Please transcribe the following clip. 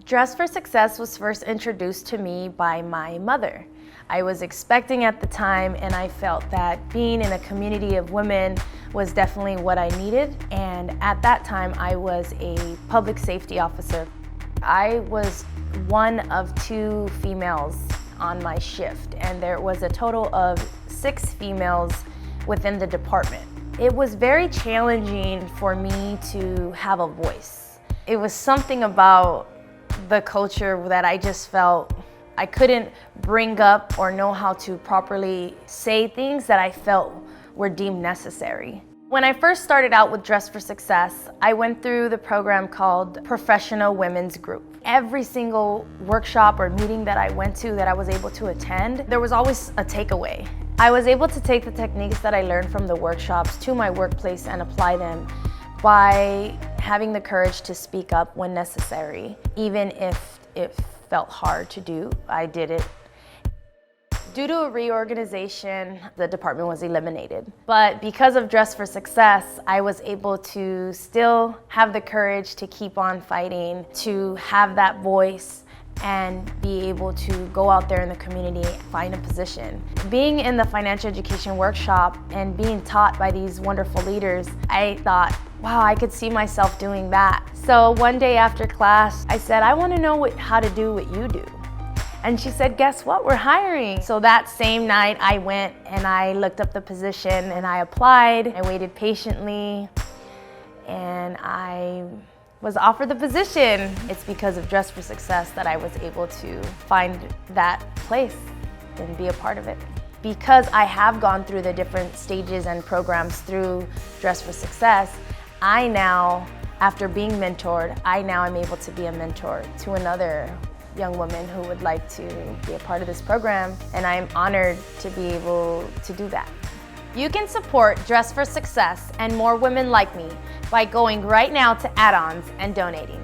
Dress for Success was first introduced to me by my mother. I was expecting at the time, and I felt that being in a community of women was definitely what I needed. And at that time, I was a public safety officer. I was one of 2 females on my shift, and there was a total of 6 females within the department. It was very challenging for me to have a voice. It was something about the culture that I just felt I couldn't bring up or know how to properly say things that I felt were deemed necessary. When I first started out with Dress for Success, I went through the program called Professional Women's Group. Every single workshop or meeting that I went to that I was able to attend, there was always a takeaway. I was able to take the techniques that I learned from the workshops to my workplace and apply them by having the courage to speak up when necessary. Even if it felt hard to do, I did it. Due to a reorganization, the department was eliminated. But because of Dress for Success, I was able to still have the courage to keep on fighting, to have that voice, and be able to go out there in the community and find a position. Being in the financial education workshop and being taught by these wonderful leaders, I thought, wow, I could see myself doing that. So one day after class, I said, I want to know how to do what you do. And she said, guess what, we're hiring. So that same night I went and I looked up the position and I applied. I waited patiently and I was offered the position. It's because of Dress for Success that I was able to find that place and be a part of it. Because I have gone through the different stages and programs through Dress for Success, I now, after being mentored, I now am able to be a mentor to another young woman who would like to be a part of this program, and I am honored to be able to do that. You can support Dress for Success and more women like me by going right now to add-ons and donating.